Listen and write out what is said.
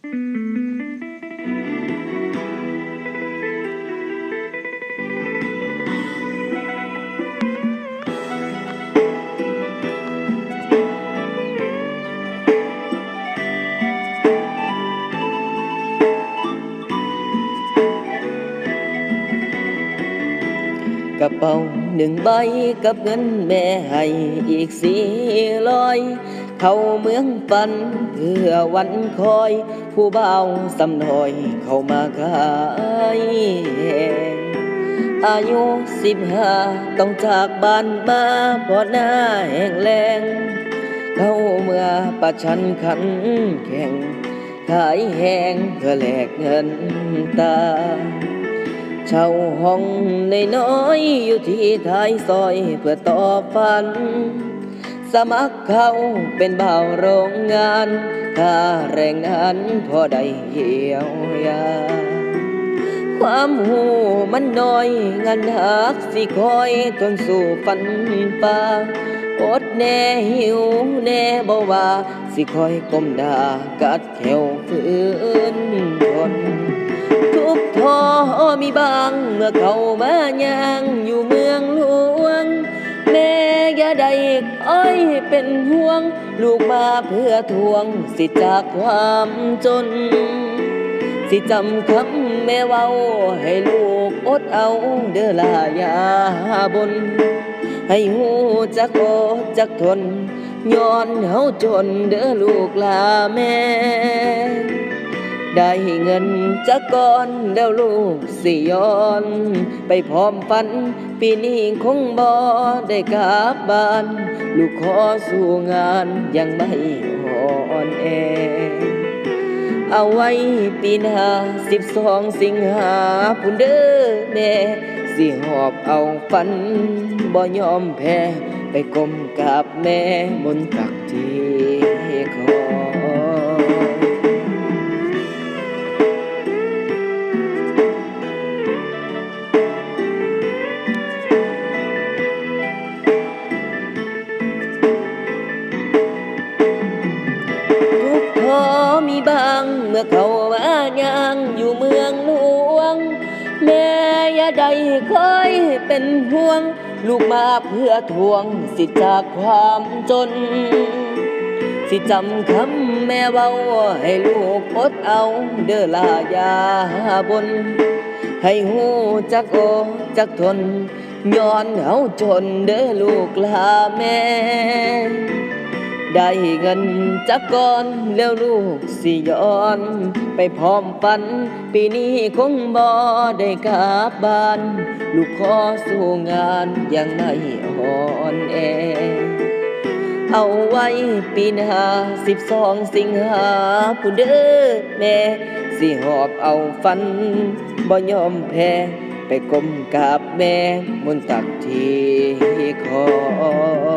กระเป๋า1 ใบกับเงินแม่ให้อีก400เข้าเมืองฝันเพื่อวันคอยผู้บ่าวสำน้อยเข้ามาขายแหงอายุ15ต้องจากบ้านมาเพราะหน้าแห้งแล้งเข้าเมื่อประชันขันแข่งขายแห้งเพื่อแลกเงินตาเช่าห้องน้อยๆอยู่ที่ท้ายซอยเพื่อต่อฝันสมัครเข้าเป็นบ่าวโรงงานค่าแรงงานพอได้เหี่ยวยาความหูมันน้อยงานหักสิคอยทนสู่ฝันป่าอดแน่หิวแน่บ่ว่าสิคอยก้มหน้ากัดแขวฝืนทนทุกท้อมีบางเมื่อเข้ามาย่างอยู่เมืองหลวงแม่อย่าได้อ้อยเป็นห่วงลูกมาเพื่อทวงสิทธิ์จากความจนสิจำคำแม่เว้าให้ลูกอดเอาเด้อลาอย่าบ่นให้หูจักอดจักทนย้อนเฮาจนเด้อลูกลาแม่ได้เงินจักก่อนแล้วลูกสิย้อนไปพร้อมฝันปีนี้คงบ่ได้กลับบ้านลูกขอสู้งานยังไม่อ่อนแอเอาไว้ปีหน้า12 สิงหาพุ่นเด้อแม่สิหอบเอาฝันบ่ยอมแพ้ไปก้มกราบแม่บนตักที่คอยทุกท้อมีบางเมื่อเข้ามาย่างอยู่เมืองหลวงแม่อย่าได้คอยเป็นห่วงลูกมาเพื่อทวงสิทธิ์จากความจนสิจำคำแม่เว้าให้ลูกอดเอาเด้อลาอย่าบ่นให้หูจักอดจักทนย้อนเฮาจนเด้อลูกลาแม่ได้เงินจักก่อนแล้วลูกสิย้อนไปพร้อมฝันปีนี้คงบ่ได้กลับบ้านลูกขอสู้งานยังไม่อ่อนแอเอาไว้ปีหน้า12 สิงหาพุ่นเด้อแม่สิหอบเอาฝันบ่ยอมแพ้ไปก้มกราบแม่บนตักที่คอย